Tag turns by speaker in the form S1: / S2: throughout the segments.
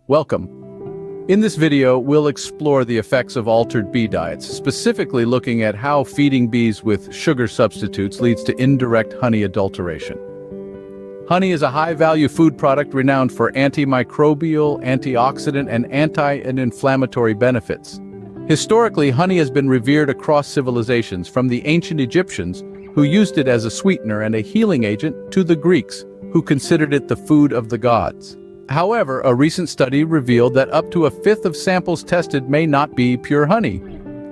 S1: Welcome. In this video, we'll explore the effects of altered bee diets, specifically looking at how feeding bees with sugar substitutes leads to indirect honey adulteration. Honey is a high-value food product renowned for antimicrobial, antioxidant, and anti-inflammatory benefits. Historically, honey has been revered across civilizations, from the ancient Egyptians, who used it as a sweetener and a healing agent, to the Greeks, who considered it the food of the gods. However, a recent study revealed that up to a fifth of samples tested may not be pure honey.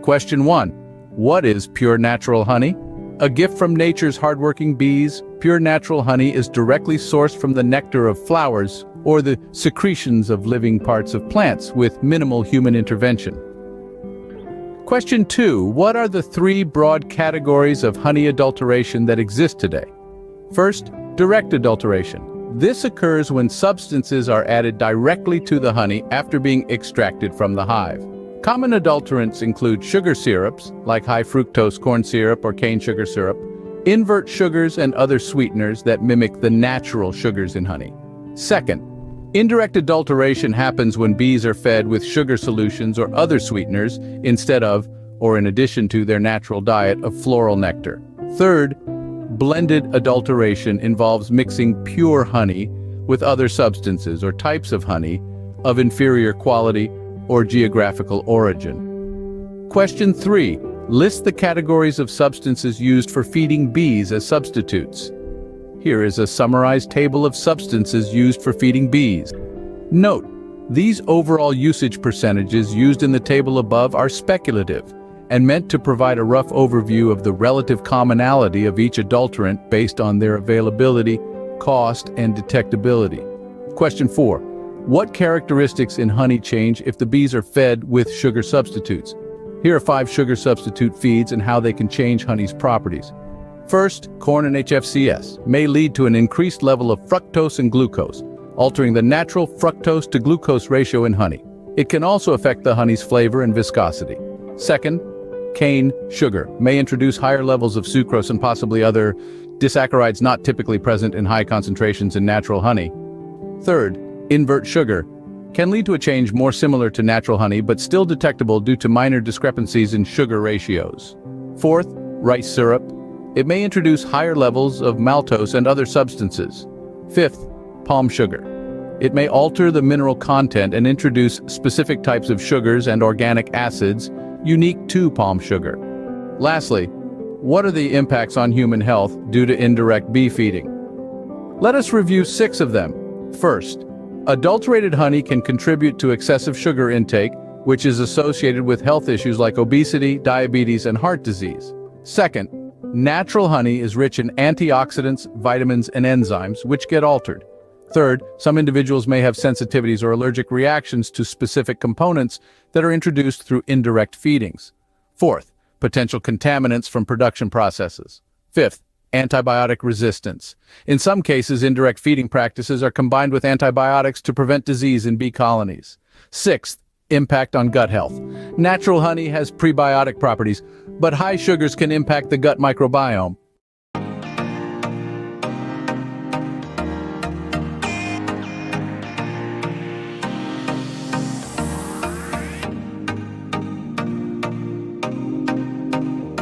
S1: Question 1. What is pure natural honey? A gift from nature's hardworking bees, pure natural honey is directly sourced from the nectar of flowers or the secretions of living parts of plants with minimal human intervention. Question 2. What are the three broad categories of honey adulteration that exist today? First, direct adulteration. This occurs when substances are added directly to the honey after being extracted from the hive. Common adulterants include sugar syrups, like high fructose corn syrup or cane sugar syrup, invert sugars and other sweeteners that mimic the natural sugars in honey. Second, indirect adulteration happens when bees are fed with sugar solutions or other sweeteners instead of, or in addition to, their natural diet of floral nectar. Third, blended adulteration involves mixing pure honey with other substances or types of honey of inferior quality or geographical origin. Question 3. List the categories of substances used for feeding bees as substitutes. Here is a summarized table of substances used for feeding bees. Note, these overall usage percentages used in the table above are speculative and meant to provide a rough overview of the relative commonality of each adulterant based on their availability, cost, and detectability. Question 4. What characteristics in honey change if the bees are fed with sugar substitutes? Here are 5 sugar substitute feeds and how they can change honey's properties. First, corn and HFCS may lead to an increased level of fructose and glucose, altering the natural fructose to glucose ratio in honey. It can also affect the honey's flavor and viscosity. Second, cane sugar may introduce higher levels of sucrose and possibly other disaccharides not typically present in high concentrations in natural honey. Third, invert sugar can lead to a change more similar to natural honey but still detectable due to minor discrepancies in sugar ratios. Fourth, rice syrup. It may introduce higher levels of maltose and other substances. Fifth, palm sugar. It may alter the mineral content and introduce specific types of sugars and organic acids unique to palm sugar. Lastly, what are the impacts on human health due to indirect bee feeding? Let us review 6 of them. First, adulterated honey can contribute to excessive sugar intake, which is associated with health issues like obesity, diabetes, and heart disease. Second, natural honey is rich in antioxidants, vitamins, and enzymes, which get altered. Third, some individuals may have sensitivities or allergic reactions to specific components that are introduced through indirect feedings. Fourth, potential contaminants from production processes. Fifth, antibiotic resistance. In some cases, indirect feeding practices are combined with antibiotics to prevent disease in bee colonies. Sixth, impact on gut health. Natural honey has prebiotic properties, but high sugars can impact the gut microbiome.